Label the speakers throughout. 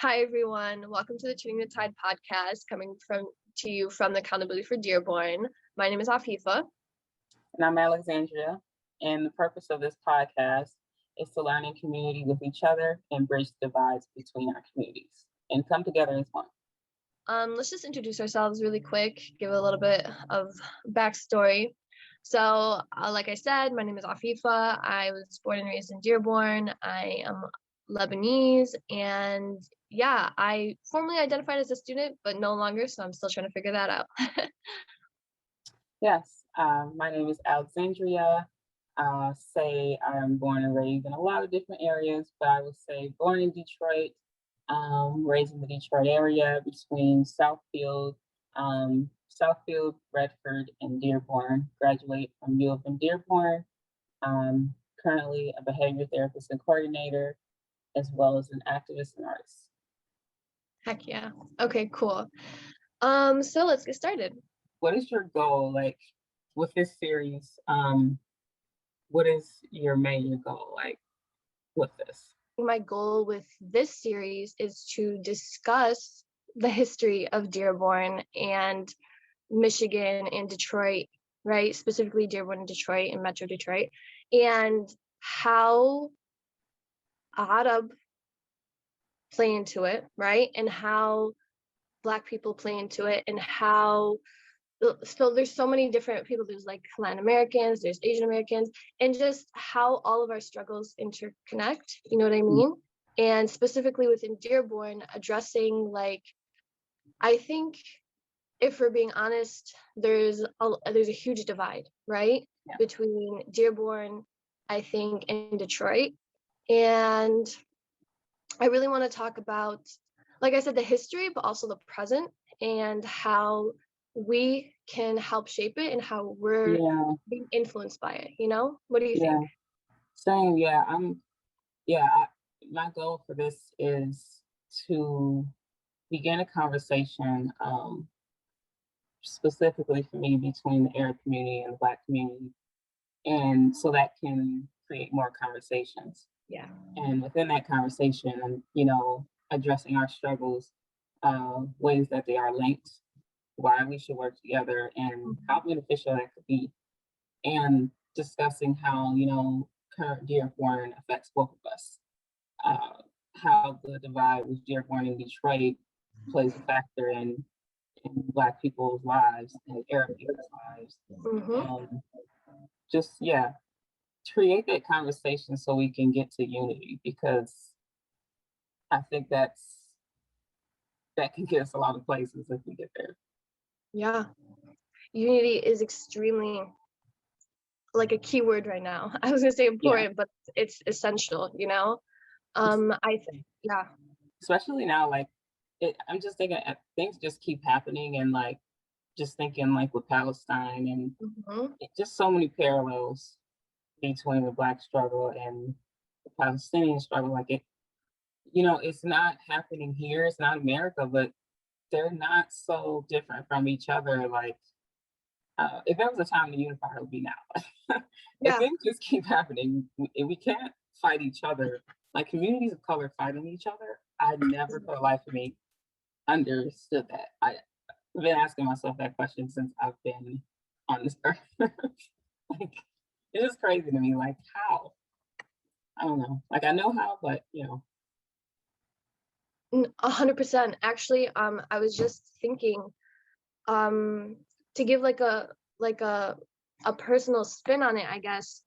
Speaker 1: Hi, everyone. Welcome to the Turning the Tide podcast, coming to you from the Accountability for Dearborn. My name is Afeefeh.
Speaker 2: And I'm Alexandria. And the purpose of this podcast is to learn in community with each other and bridge the divides between our communities and come together as one.
Speaker 1: Let's just introduce ourselves really quick, give a little bit of backstory. So, like I said, my name is Afeefeh. I was born and raised in Dearborn. I am Lebanese, and yeah, I formerly identified as a student, but no longer, so I'm still trying to figure that out.
Speaker 2: Yes, my name is Alexandria. Say I'm born and raised in a lot of different areas, but I would say born in Detroit, raised in the Detroit area between Southfield, Redford, and Dearborn. Graduate from U of M Dearborn. Currently a behavior therapist and coordinator, as well as an activist and artist.
Speaker 1: Heck yeah. Okay, cool. So let's get started.
Speaker 2: What is your goal, like, with this series? What is your major goal, like, with this?
Speaker 1: My goal with this series is to discuss the history of Dearborn and Michigan and Detroit, right? Specifically Dearborn and Detroit and Metro Detroit, and how Arab play into it, right? And how Black people play into it, and how so there's so many different people. There's like Latin Americans, there's Asian Americans, and just how all of our struggles interconnect, you know what I mean? And specifically within Dearborn, addressing, like, I think, if we're being honest, there's a huge divide, right?
Speaker 2: Yeah.
Speaker 1: Between Dearborn, I think, and Detroit. And I really want to talk about, like I said, the history, but also the present, and how we can help shape it and how we're being influenced by it. What do you think?
Speaker 2: Same. My goal for this is to begin a conversation, specifically for me, between the Arab community and the Black community, and so that can create more conversations.
Speaker 1: Yeah.
Speaker 2: And within that conversation, addressing our struggles, ways that they are linked, why we should work together, and how beneficial that could be, and discussing how current Dearborn affects both of us, how the divide with Dearborn and Detroit plays a factor in Black people's lives and Arab people's lives.
Speaker 1: Mm-hmm.
Speaker 2: Create that conversation so we can get to unity, because I think that can get us a lot of places if we get there.
Speaker 1: Yeah. Unity is extremely, like, a key word right now. I was gonna say important, but it's essential,
Speaker 2: Especially now, like, I'm just thinking things just keep happening, and like just thinking like with Palestine and just so many parallels between the Black struggle and the Palestinian struggle. Like, it's not happening here. It's not America, but they're not so different from each other. Like, if there was a time to unify, it would be now. If things just keep happening, we can't fight each other. Like, communities of color fighting each other, I never for the life of me understood that. I've been asking myself that question since I've been on this earth. Like, it's just crazy to me. Like, how? I don't know. Like, I know how, but
Speaker 1: 100%. Actually, I was just thinking, to give like a personal spin on it, I guess.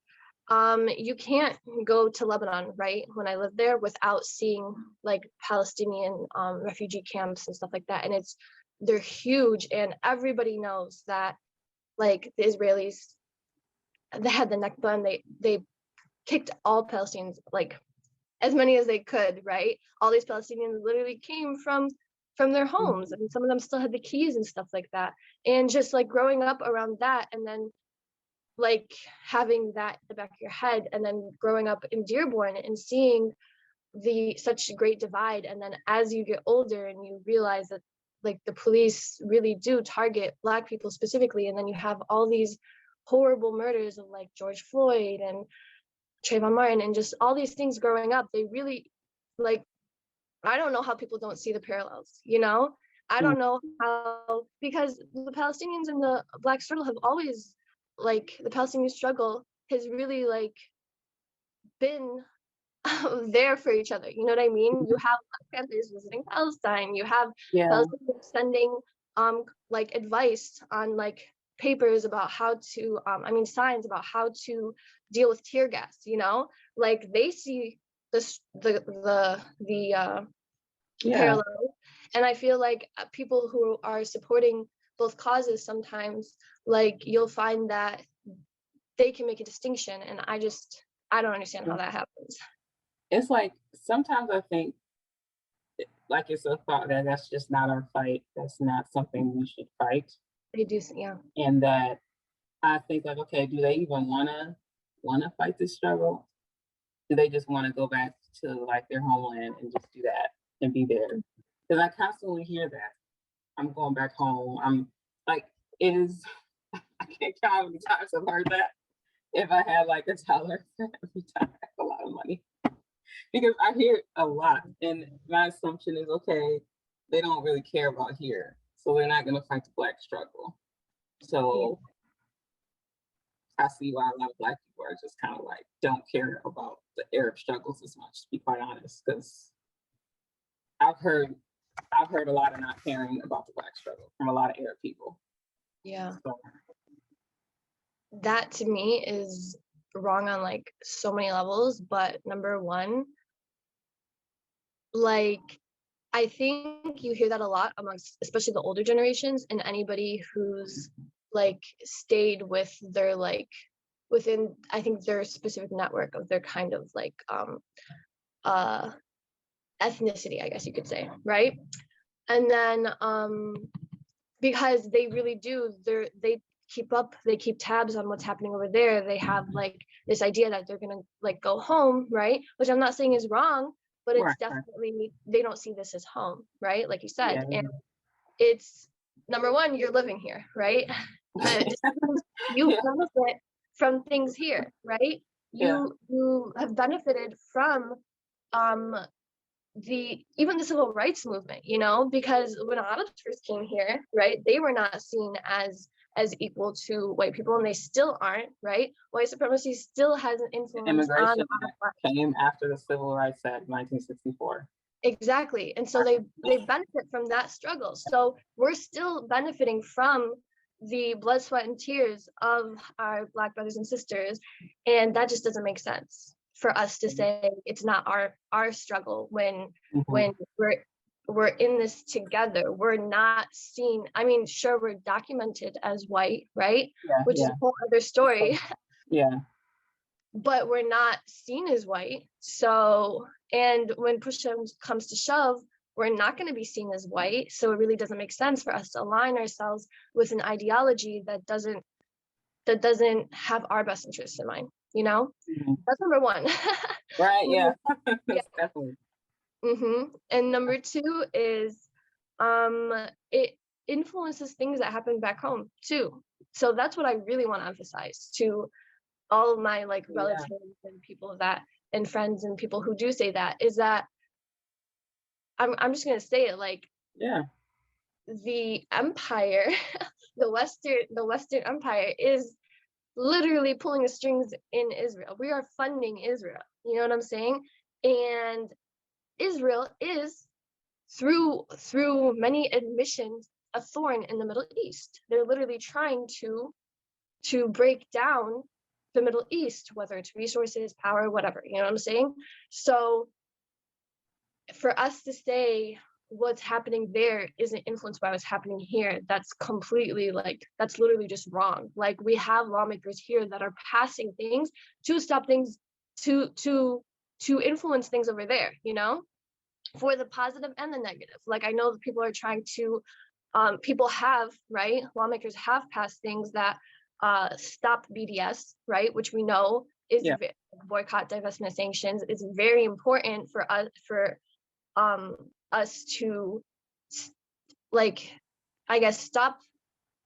Speaker 1: You can't go to Lebanon, right? When I lived there, without seeing like Palestinian refugee camps and stuff like that. And they're huge, and everybody knows that, like, the Israelis, they had the Nakba, and they kicked all Palestinians, like as many as they could, right? All these Palestinians literally came from their homes, and some of them still had the keys and stuff like that. And just like growing up around that, and then like having that in the back of your head, and then growing up in Dearborn and seeing such great divide. And then as you get older and you realize that, like, the police really do target Black people specifically, and then you have all these horrible murders of like George Floyd and Trayvon Martin and just all these things growing up, they really, like, I don't know how people don't see the parallels, you know? I
Speaker 2: Mm.
Speaker 1: don't know how, because the Palestinians and the Black struggle have always, like, the Palestinian struggle has really, like, been there for each other. You know what I mean? You have Black Panthers visiting Palestine. You have
Speaker 2: Yeah.
Speaker 1: Palestinians sending like advice on like papers about how to signs about how to deal with tear gas. You know, like they see this the
Speaker 2: Yeah.
Speaker 1: parallel, and I feel like people who are supporting both causes sometimes, like you'll find that they can make a distinction, and I don't understand how that happens.
Speaker 2: It's like sometimes I think like it's a thought that that's just not our fight. That's not something we should fight.
Speaker 1: They do, yeah.
Speaker 2: And that I think like, okay, do they even wanna fight this struggle? Do they just want to go back to like their homeland and just do that and be there? Because I constantly hear that. I'm going back home. I'm like, it is, I can't count how many times I've heard that. If I had like $1 every time, that's a lot of money. Because I hear it a lot. And my assumption is, okay, they don't really care about here. So they're not going to fight the Black struggle.
Speaker 1: Yeah.
Speaker 2: So I see why a lot of Black people are just kind of like don't care about the Arab struggles as much, to be quite honest, because I've heard I've heard a lot of not caring about the Black struggle from a lot of Arab people.
Speaker 1: Yeah.
Speaker 2: So,
Speaker 1: That to me is wrong on like so many levels. But number one, like I think you hear that a lot amongst especially the older generations and anybody who's like stayed with their like within I think their specific network of their kind of like uh ethnicity, I guess you could say, right? And then because they really do, they keep tabs on what's happening over there. They have like this idea that they're gonna like go home, right? Which I'm not saying is wrong, but it's
Speaker 2: right, right.
Speaker 1: definitely they don't see this as home, right? Like you said.
Speaker 2: Yeah.
Speaker 1: And it's number one, you're living here, right? Just you
Speaker 2: Yeah.
Speaker 1: benefit from things here, right?
Speaker 2: Yeah.
Speaker 1: You have benefited from um the even the civil rights movement, you know, because when Arabs first came here, right, they were not seen as equal to white people, and they still aren't, right? White supremacy still has an
Speaker 2: The
Speaker 1: influence on
Speaker 2: Immigration
Speaker 1: our
Speaker 2: Act
Speaker 1: lives.
Speaker 2: came after the Civil Rights Act, 1964.
Speaker 1: Exactly. And so they benefit from that struggle. So we're still benefiting from the blood, sweat, and tears of our Black brothers and sisters. And that just doesn't make sense for us to say it's not our struggle
Speaker 2: Mhm.
Speaker 1: when we're in this together. We're not seen. I mean, sure, we're documented as white, right?
Speaker 2: Yeah,
Speaker 1: Which is
Speaker 2: yeah.
Speaker 1: a whole other story.
Speaker 2: Yeah.
Speaker 1: But we're not seen as white. So, and when push comes to shove, we're not going to be seen as white. So it really doesn't make sense for us to align ourselves with an ideology that doesn't have our best interests in mind. You know,
Speaker 2: Mhm.
Speaker 1: that's number one.
Speaker 2: Right, yeah.
Speaker 1: Yeah.
Speaker 2: That's definitely.
Speaker 1: And number two is it influences things that happen back home too. So that's what I really want to emphasize to all of my like
Speaker 2: Yeah,
Speaker 1: relatives and people that and friends and people who do say that is that I'm just gonna say it like
Speaker 2: yeah,
Speaker 1: the empire, the Western Empire is literally pulling the strings in Israel. We are funding Israel. You know what I'm saying? And Israel is through many admissions a thorn in the Middle East. They're literally trying to break down the Middle East, whether it's resources, power, whatever, you know what I'm saying? So for us to say what's happening there isn't influenced by what's happening here, that's completely like, that's literally just wrong. Like we have lawmakers here that are passing things to stop things, to influence things over there, you know, for the positive and the negative. Like I know that people are trying to people have, right? Lawmakers have passed things that stop BDS, right? Which we know is
Speaker 2: yeah.
Speaker 1: boycott, divestment, sanctions. It's very important um, us to like, I guess, stop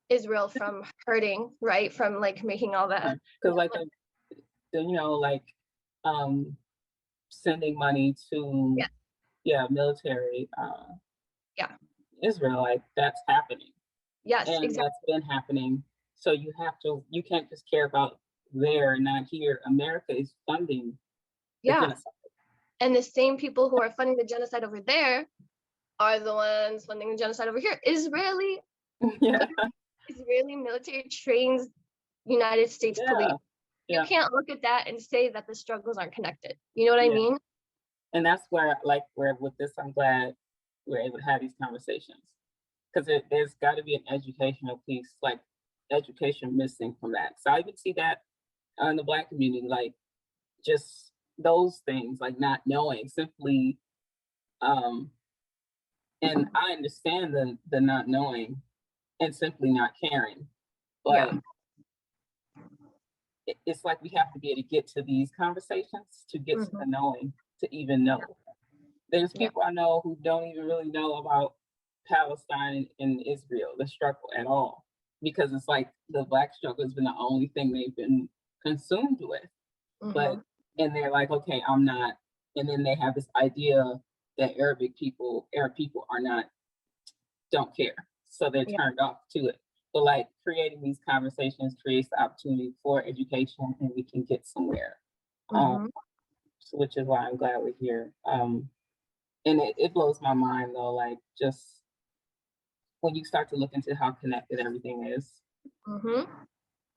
Speaker 1: Israel from hurting, right? From like making all that.
Speaker 2: Because like the, like um sending money to
Speaker 1: Yeah.
Speaker 2: military
Speaker 1: Yeah.
Speaker 2: Israel, like that's happening.
Speaker 1: Yes,
Speaker 2: And
Speaker 1: exactly.
Speaker 2: that's been happening. So you can't just care about there and not here. America is funding the
Speaker 1: Yeah.
Speaker 2: genocide.
Speaker 1: And the same people who are funding the genocide over there are the ones funding the genocide over here.
Speaker 2: Yeah,
Speaker 1: Israeli military trains United States police.
Speaker 2: yeah,
Speaker 1: You
Speaker 2: yeah,
Speaker 1: can't look at that and say that the struggles aren't connected. You know what I
Speaker 2: yeah.
Speaker 1: mean?
Speaker 2: And that's where, like, where with this, I'm glad we're able to have these conversations because there's got to be an educational piece, like education missing from that. So I even see that in the Black community, like just those things, like not knowing simply. Um, and I understand the not knowing and simply not caring,
Speaker 1: Yeah.
Speaker 2: but it's like we have to be able to get to these conversations to get to
Speaker 1: Hmm.
Speaker 2: the knowing to even know. There's
Speaker 1: Yeah.
Speaker 2: people I know who don't even really know about Palestine and Israel, the struggle at all, because it's like the Black struggle has been the only thing they've been consumed with. But
Speaker 1: Hmm.
Speaker 2: and they're like, okay, I'm not. And then they have this idea that Arab people are not, don't care, so they're
Speaker 1: Yeah.
Speaker 2: turned off to it. But like creating these conversations creates the opportunity for education, and we can get somewhere. Um,
Speaker 1: Hmm.
Speaker 2: which is why I'm glad we're here. And it blows my mind though, like just when you start to look into how connected everything is.
Speaker 1: Hmm.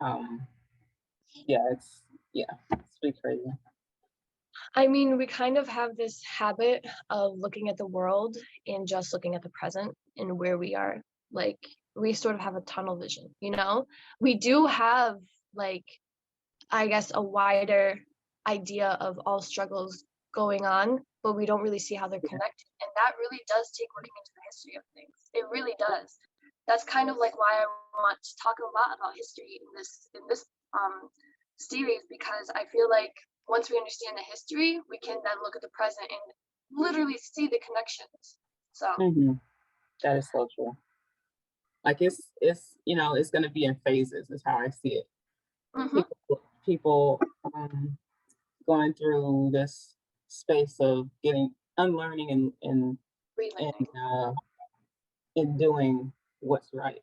Speaker 2: Um, yeah, it's pretty crazy.
Speaker 1: I mean, we kind of have this habit of looking at the world and just looking at the present and where we are. Like, we sort of have a tunnel vision, you know? We do have, like, I guess, a wider idea of all struggles going on, but we don't really see how they're
Speaker 2: Yeah.
Speaker 1: connected. And that really does take looking into the history of things. It really does. That's kind of like why I want to talk a lot about history in this series, because I feel like once we understand the history, we can then look at the present and literally see the connections. So,
Speaker 2: Hmm. That is so true. Like it's gonna be in phases. Is how I see it.
Speaker 1: mhm,
Speaker 2: People going through this space of getting unlearning and
Speaker 1: relearning.
Speaker 2: in doing what's right.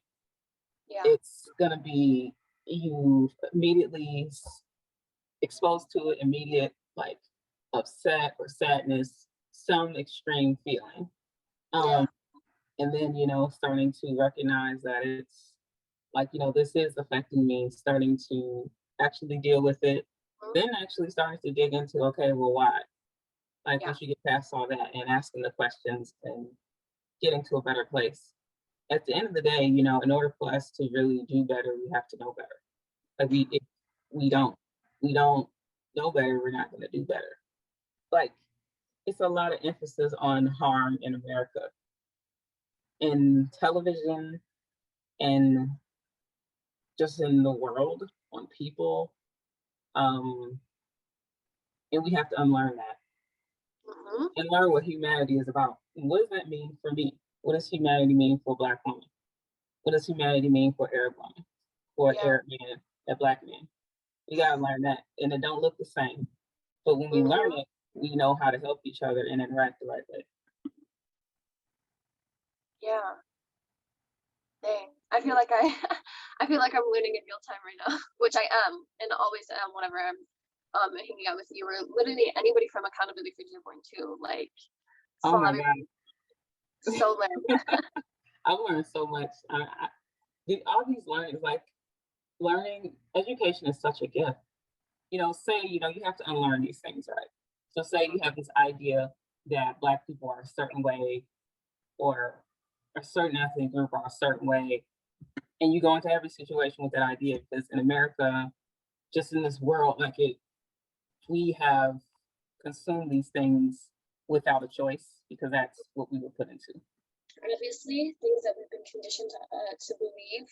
Speaker 1: Yeah,
Speaker 2: It's gonna be you immediately exposed to it, immediate like upset or sadness, some extreme feeling.
Speaker 1: yeah,
Speaker 2: Um, and then starting to recognize that it's like this is affecting me, starting to actually deal with it,
Speaker 1: mhm,
Speaker 2: then actually starting to dig into, okay, well, why? Like
Speaker 1: yeah,
Speaker 2: once you get past all that and asking the questions and getting to a better place. At the end of the day, in order for us to really do better, we have to know better. Like if we don't we don't know better, we're not going to do better. Like it's a lot of emphasis on harm in America, in television, and just in the world, on people. Um, and we have to unlearn that
Speaker 1: mhm,
Speaker 2: and learn what humanity is about. And what does that mean for me? What does humanity mean for a Black woman? What does humanity mean for Arab woman? For
Speaker 1: yeah,
Speaker 2: Arab man, a Black man? We gotta learn that, and it don't look the same. But when we learn
Speaker 1: mhm,
Speaker 2: it, we know how to help each other and interact the right way.
Speaker 1: yeah. Dang. I feel like I I feel like I'm learning in real time right now, which I am and always am whenever I'm hanging out with you or literally anybody from Accountability for Dearborn too. Like
Speaker 2: Oh
Speaker 1: saw
Speaker 2: my
Speaker 1: everybody
Speaker 2: God,
Speaker 1: so lit.
Speaker 2: I've learned so much. All these learnings, like learning, education is such a gift. Say you have to unlearn these things, right? So say you have this idea that Black people are a certain way, or a certain ethnic group are a certain way, and you go into every situation with that idea because in America, just in this world, like we have consumed these things without a choice because that's what we were put into.
Speaker 1: Obviously, things that we've been conditioned to believe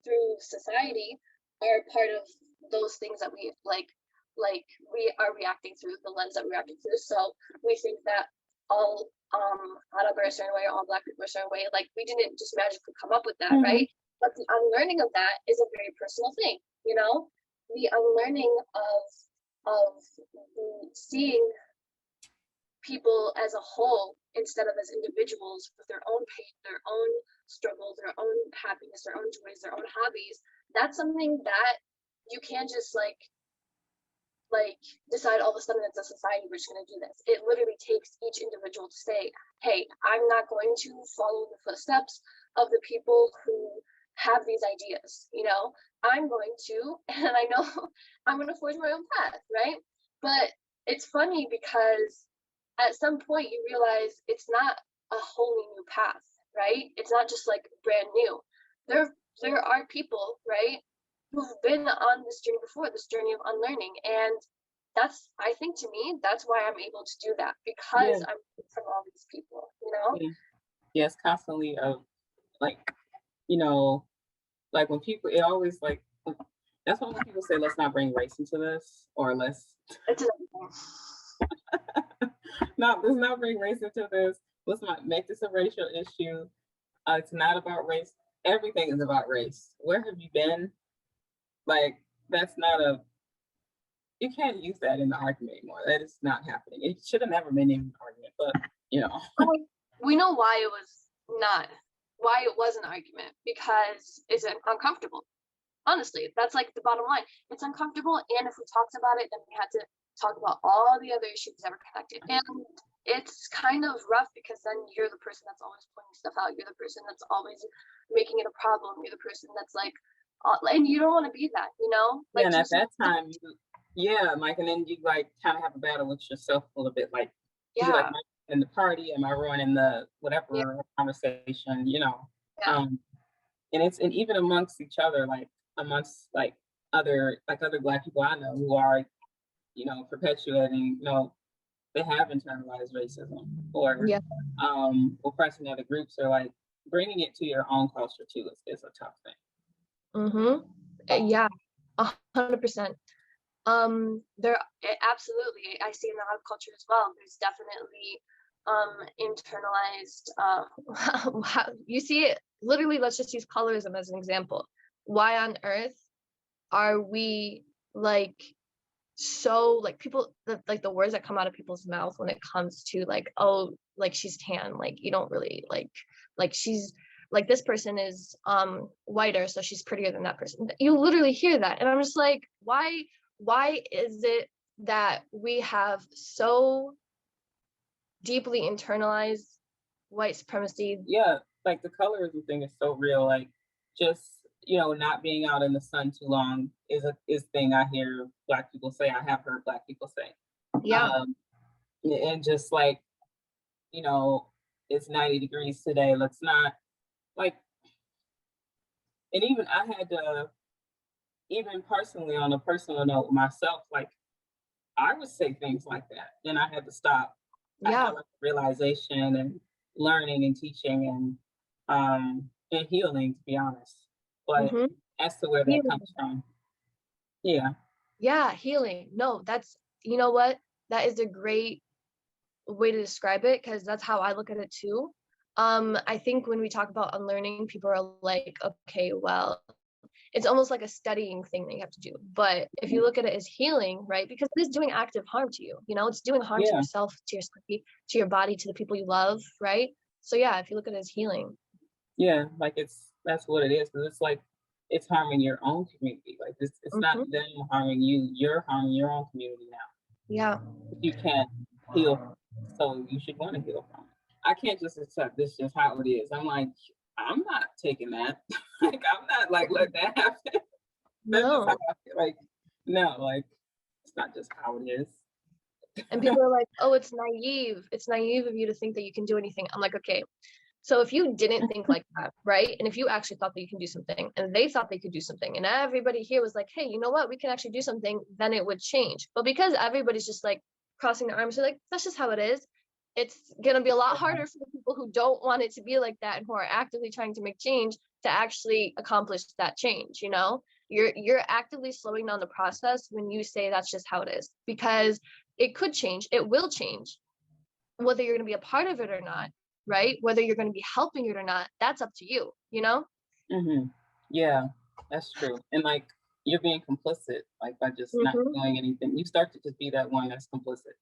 Speaker 1: through society are part of those things that we like we are reacting through the lens that we're reacting through. So we think that all Arab are a certain way or all Black people are a certain way. Like we didn't just magically come up with that,
Speaker 2: Mm-hmm.
Speaker 1: right? But the unlearning of that is a very personal thing, you know? The unlearning of seeing people as a whole instead of as individuals with their own pain, their own struggles, their own happiness, their own joys, their own hobbies. That's something that you can't just like decide all of a sudden it's a society, we're just going to do this. It literally takes each individual to say, hey, I'm not going to follow the footsteps of the people who have these ideas, you know, I'm going to, and I know I'm going to forge my own path, right? But it's funny because at some point you realize it's not a wholly new path, right? It's not just like brand new. There are people, right, who've been on this journey before, this journey of unlearning. And that's, I think to me, that's why I'm able to do that, because
Speaker 2: Yeah.
Speaker 1: I'm from all these people, you know?
Speaker 2: Yeah. Yes, constantly like, you know, like when people it always like that's why when people say let's not bring race into this or let's
Speaker 1: It's another
Speaker 2: not let's not bring race into this, let's not make this a racial issue. It's not about race. Everything is about race. Where have you been? Like that's not a you can't use that in the argument anymore. That is not happening. It should have never been in an argument, but you know.
Speaker 1: we know why it was not, why it was an argument, because it's uncomfortable. Honestly, that's like the bottom line. It's uncomfortable, and if we talked about it, then we had to talk about all the other issues that were connected. And it's kind of rough because then you're the person that's always pointing stuff out. You're the person that's always making it a problem. You're the person that's like, and you don't want to be that, you know?
Speaker 2: Yeah,
Speaker 1: Like,
Speaker 2: and
Speaker 1: you
Speaker 2: at that time, yeah, like, and then you like kind of have a battle with yourself a little bit. Like, do you like
Speaker 1: yeah,
Speaker 2: am I in the party? Am I ruining the
Speaker 1: yeah,
Speaker 2: whatever conversation? You know,
Speaker 1: yeah,
Speaker 2: um, and it's and even amongst each other, like amongst other Black people I know who are perpetuating, they have internalized racism or
Speaker 1: yeah.
Speaker 2: oppressing other groups or like bringing it to your own culture too is a tough thing.
Speaker 1: Mm-hmm. Yeah, 100%. There absolutely, I see in the hub culture as well. There's definitely internalized you see it literally. Let's just use colorism as an example. Why on earth are we like so like people like the words that come out of people's mouth when it comes to like, oh, like she's tan, like you don't really like she's like this person is whiter, so she's prettier than that person. You literally hear that, and I'm just like, why is it that we have so deeply internalized white supremacy?
Speaker 2: Yeah, like the colorism thing is so real. Like just not being out in the sun too long is thing I hear Black people say. I have heard Black people say,
Speaker 1: Yeah,
Speaker 2: um, and just like you know, it's 90 degrees today. Let's not like. And even I had to, even personally on a personal note myself, like I would say things like that, and I had to stop. I had
Speaker 1: yeah.
Speaker 2: like realization and learning and teaching and healing, to be honest. But
Speaker 1: Mm-hmm.
Speaker 2: as to where that comes from, yeah,
Speaker 1: Yeah, healing. No, that's, you know what? That is a great way to describe it, because that's how I look at it too. I think when we talk about unlearning, people are like, okay, well, it's almost like a studying thing that you have to do. But if you look at it as healing, right? Because it is doing active harm to you, you know, it's doing harm to
Speaker 2: yeah,
Speaker 1: yourself, to your psyche, to your body, to the people you love, right? So yeah, if you look at it as healing.
Speaker 2: yeah. Like that's what it is. Because it's like it's harming your own community. Like it's not
Speaker 1: Hmm.
Speaker 2: them harming you. You're harming your own community now.
Speaker 1: Yeah.
Speaker 2: If you can't heal, so you should want to heal from it. I can't just accept this just how it is. I'm like, I'm not taking that. Like, I'm not like let that happen. That's just how
Speaker 1: No.
Speaker 2: I feel. Like, no, like it's not just how it is.
Speaker 1: And people are like, oh, it's naive. It's naive of you to think that you can do anything. I'm like, okay, so if you didn't think like that, right? And if you actually thought that you can do something and they thought they could do something and everybody here was like, hey, you know what? We can actually do something, then it would change. But because everybody's just like crossing their arms, they're like, that's just how it is. It's going to be a lot harder for the people who don't want it to be like that and who are actively trying to make change to actually accomplish that change, you know? You're actively slowing down the process when you say that's just how it is, because it could change, it will change, whether you're going to be a part of it or not, right? Whether you're going to be helping it or not, that's up to you, you know?
Speaker 2: Hmm. Yeah, that's true. And like you're being complicit, like by just not
Speaker 1: Hmm.
Speaker 2: doing anything. You start to just be that one that's complicit.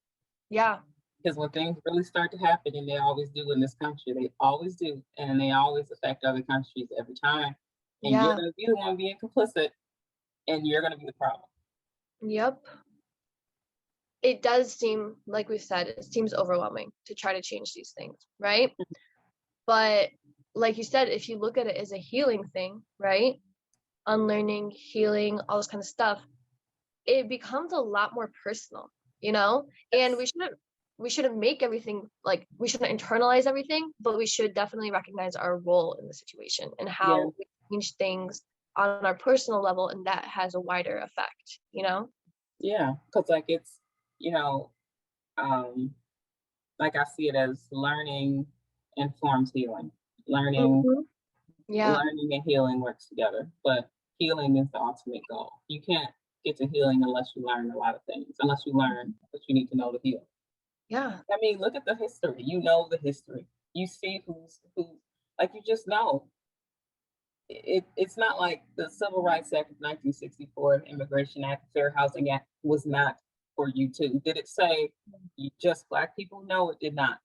Speaker 1: Yeah.
Speaker 2: Because when things really start to happen, and they always do in this country, they always do, and they always affect other countries every time. And you're
Speaker 1: Yeah.
Speaker 2: going to be the one being complicit, and you're going to be the problem.
Speaker 1: Yep. It does seem, like we said, it seems overwhelming to try to change these things, right? But like you said, if you look at it as a healing thing, right? Unlearning, healing, all this kind of stuff, it becomes a lot more personal, you know? And we shouldn't make everything like, we shouldn't internalize everything, but we should definitely recognize our role in the situation and
Speaker 2: Yeah,
Speaker 1: how we change things on our personal level, and that has a wider effect, you know?
Speaker 2: yeah. Because like it's, you know, um, like I see it as learning informs healing. Learning,
Speaker 1: Mhm. Yeah.
Speaker 2: learning and healing works together, but healing is the ultimate goal. You can't get to healing unless you learn a lot of things, unless you learn what you need to know to heal.
Speaker 1: Yeah.
Speaker 2: I mean, look at the history. You know the history. You see who's who. Like you just know. It's not like the Civil Rights Act of 1964, Immigration Act, Fair Housing Act was not for you too. Did it say just Black people? No, it did not.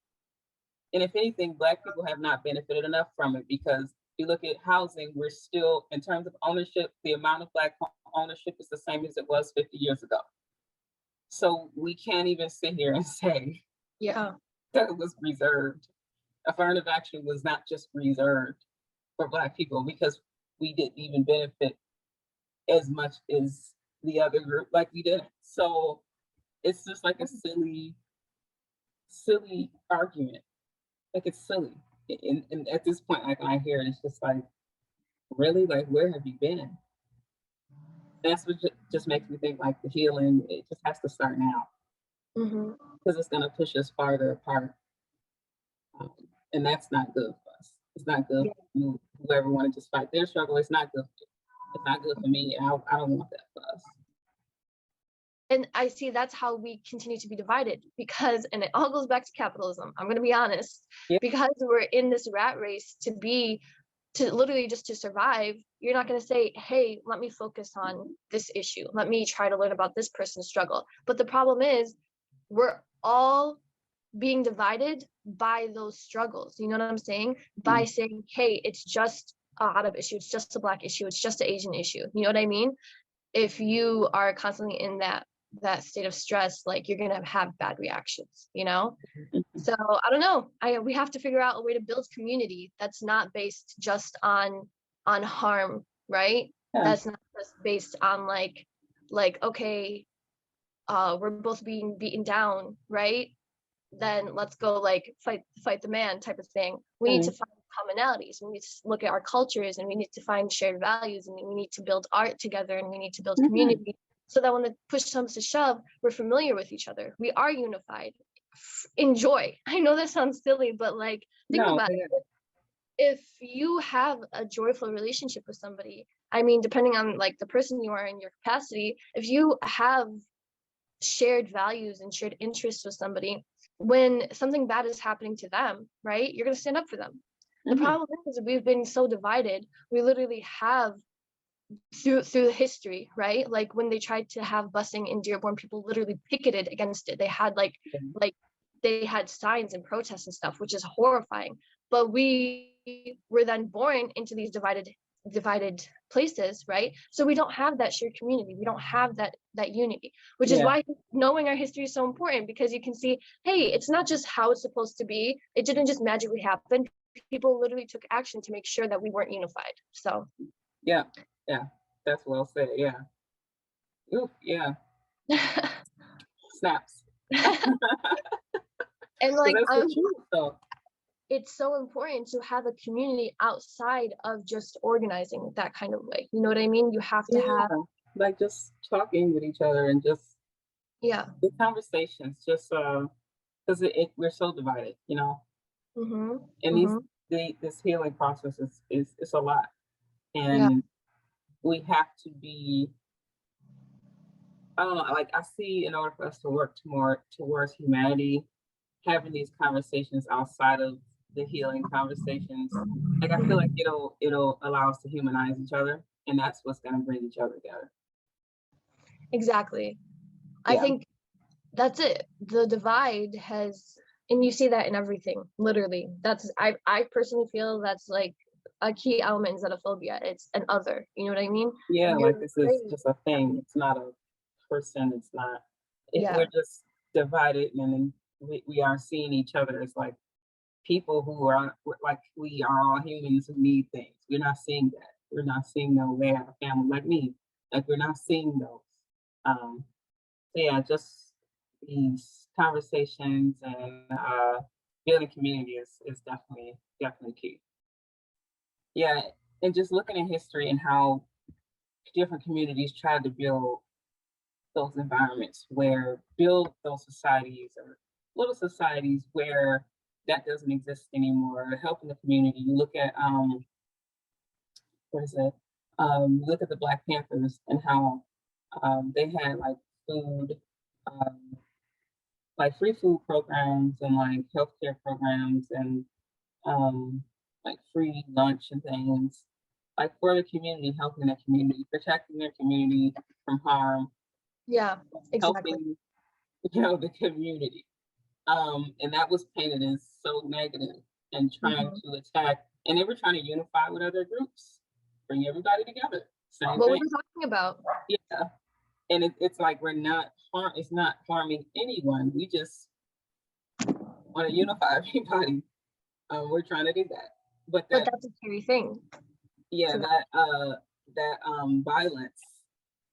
Speaker 2: And if anything, Black people have not benefited enough from it, because if you look at housing, we're still, in terms of ownership, the amount of Black ownership is the same as it was 50 years ago. So we can't even sit here and say
Speaker 1: Yeah.
Speaker 2: that it was reserved. Affirmative action was not just reserved for Black people, because we didn't even benefit as much as the other group, like we didn't. So it's just like a silly, silly argument. Like it's silly. And at this point, like when I hear it, it's just like, really? Like, where have you been? That's what just makes me think like the healing, it just has to start now,
Speaker 1: Hmm.
Speaker 2: because it's going to push us farther apart. Um, and that's not good for us. It's not good
Speaker 1: Yeah.
Speaker 2: for you, whoever want to just fight their struggle. It's not good. It's not good for me. I don't want that for us.
Speaker 1: And I see that's how we continue to be divided, because, and it all goes back to capitalism. I'm going to be honest,
Speaker 2: Yeah.
Speaker 1: because we're in this rat race to literally just to survive. You're not going to say, hey, let me focus on this issue. Let me try to learn about this person's struggle. But the problem is, we're all being divided by those struggles. You know what I'm saying? By
Speaker 2: Mm.
Speaker 1: saying, hey, it's just a Arab issue, it's just a Black issue, it's just an Asian issue. You know what I mean? If you are constantly in that state of stress, like, you're gonna have bad reactions, you know? So I don't know. We have to figure out a way to build community that's not based just on harm, right?
Speaker 2: Yeah.
Speaker 1: That's not just based on like okay, we're both being beaten down, right? Then let's go like fight the man type of thing. We need to
Speaker 2: Mm.
Speaker 1: find commonalities. We need to look at our cultures, and we need to find shared values, and we need to build art together, and we need to build
Speaker 2: Mhm.
Speaker 1: community, so that when the push comes to shove, we're familiar with each other. We are unified. Enjoy. I know that sounds silly, but like, think
Speaker 2: No,
Speaker 1: about
Speaker 2: yeah.
Speaker 1: it. If you have a joyful relationship with somebody, I mean, depending on like the person you are in your capacity, if you have shared values and shared interests with somebody, when something bad is happening to them, right, you're going to stand up for them. The
Speaker 2: Mhm.
Speaker 1: problem is we've been so divided. We literally have, through history, right, like when they tried to have busing in Dearborn, people literally picketed against it. They had like they had signs and protests and stuff, which is horrifying. But we were then born into these divided places, right? So we don't have that shared community. We don't have that unity, which is
Speaker 2: Yeah.
Speaker 1: why knowing our history is so important, because you can see, hey, it's not just how it's supposed to be. It didn't just magically happen. People literally took action to make sure that we weren't unified. So
Speaker 2: Yeah. Yeah. That's well said. Yeah. Oof, yeah. Snaps.
Speaker 1: and
Speaker 2: But
Speaker 1: like
Speaker 2: that's the truth though.
Speaker 1: it's so important to have a community outside of just organizing that kind of way. You know what I mean? You have to have,
Speaker 2: Yeah. Like just talking with each other and just
Speaker 1: yeah.
Speaker 2: the conversations, just because we're so divided, you know.
Speaker 1: Mm-hmm.
Speaker 2: And
Speaker 1: Mm-hmm.
Speaker 2: this healing process is it's a lot.
Speaker 1: Yeah.
Speaker 2: And we have to be, I don't know, like I see, in order for us to work more towards humanity, having these conversations outside of the healing conversations, like I feel like it'll allow us to humanize each other, and that's what's gonna bring each other together.
Speaker 1: Exactly. I
Speaker 2: Yeah.
Speaker 1: think that's it. The divide has, and you see that in everything, literally. I personally feel that's like a key element in xenophobia. It's an other, you know what I mean?
Speaker 2: Yeah,
Speaker 1: You're
Speaker 2: like this is
Speaker 1: afraid.
Speaker 2: just a thing. It's not a person. It's not.
Speaker 1: Yeah,
Speaker 2: We're just divided, and then we are seeing each other as like people who are like we are all humans who need things. We're not seeing that. We're not seeing no they have a family like me. Like we're not seeing those. Um, so yeah, just these conversations and building community is definitely key. Yeah, and just looking at history and how different communities tried to build those environments where build those societies or little societies where that doesn't exist anymore, helping the community. You look at what is it? Look at the Black Panthers and how they had like food, um, like free food programs and like healthcare programs and um, like free lunch and things, like for the community, helping the community, protecting their community from harm,
Speaker 1: yeah, exactly.
Speaker 2: helping the community. And that was painted as so negative and trying
Speaker 1: Hmm.
Speaker 2: to attack, and they were trying to unify with other groups, bring everybody together. Same
Speaker 1: What were
Speaker 2: thing.
Speaker 1: we talking about?
Speaker 2: Yeah. And it's like it's not harming anyone. We just want to unify everybody. We're trying to do that. But
Speaker 1: But
Speaker 2: that
Speaker 1: that's a scary thing.
Speaker 2: yeah,
Speaker 1: To
Speaker 2: that violence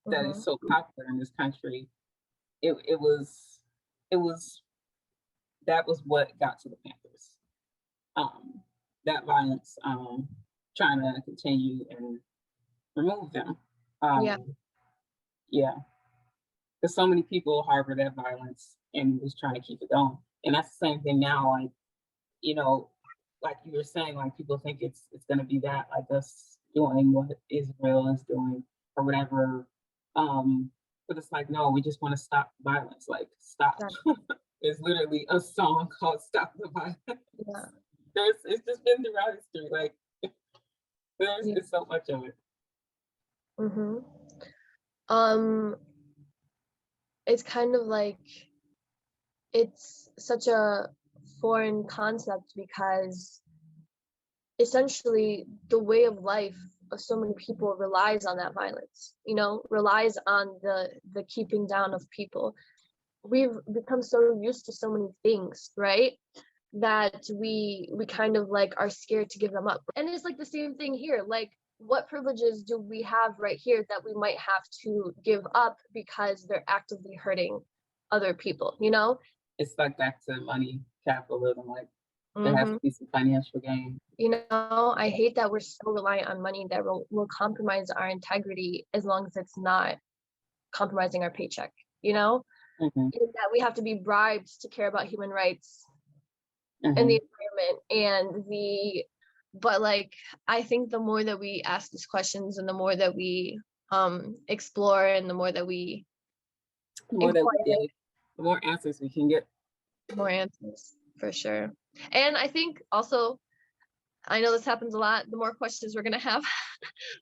Speaker 2: that is
Speaker 1: hmm.
Speaker 2: so popular in this country, it was it was that was what got to the Panthers. Um, that violence, trying to continue and remove them.
Speaker 1: Yeah,
Speaker 2: Um, yeah, because so many people harbor that violence and was trying to keep it going. And that's the same thing now. Like you know, like you were saying, like people think it's gonna be that like us doing what Israel is doing or whatever. Um, but it's like no, we just want to stop violence. Like stop.
Speaker 1: that,
Speaker 2: There's literally a song called "Stop the Violence."
Speaker 1: yeah,
Speaker 2: It's just been throughout history. Like there's
Speaker 1: yeah.
Speaker 2: it's so much of it.
Speaker 1: Hmm. Um, it's kind of like it's such a foreign concept because essentially the way of life of so many people relies on that violence, relies on the keeping down of people. We've become so used to so many things, right, that we kind of like are scared to give them up. And it's like the same thing here, like what privileges do we have right here that we might have to give up because they're actively hurting other people?
Speaker 2: It's like back to money capitalism. Like there has
Speaker 1: Hmm.
Speaker 2: to be some financial gain.
Speaker 1: I hate that we're so reliant on money that will compromise our integrity as long as it's not compromising our paycheck, you know?
Speaker 2: Hmm.
Speaker 1: And that we have to be bribed to care about human rights and
Speaker 2: Hmm.
Speaker 1: the environment but like I think the more that we ask these questions and the more that we explore and the more that we
Speaker 2: The more that we
Speaker 1: inquire,
Speaker 2: dig, the more answers we can get.
Speaker 1: more answers for sure. And I think also, I know this happens a lot, the more questions we're going to have,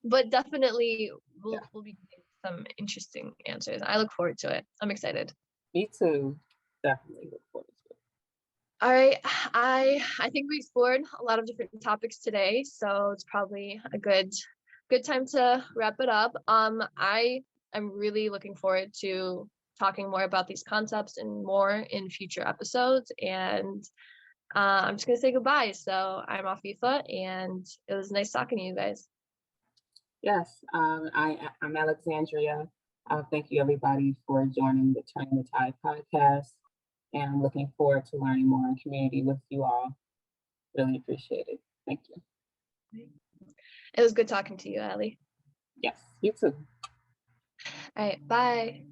Speaker 1: but definitely
Speaker 2: Yeah,
Speaker 1: we'll be getting some interesting answers. I look forward to it. I'm excited.
Speaker 2: me too. Definitely look forward to it.
Speaker 1: All right, I think we explored a lot of different topics today, so it's probably a good time to wrap it up. I am really looking forward to talking more about these concepts and more in future episodes. And I'm just gonna say goodbye. So I'm Afeefeh, and it was nice talking to you guys.
Speaker 2: Yes, I'm Alexandria. Thank you, everybody, for joining the Turning the Tide podcast. And I'm looking forward to learning more in community with you all. Really appreciate it. Thank you.
Speaker 1: It was good talking to you, Ali.
Speaker 2: Yes, you too.
Speaker 1: All right, bye.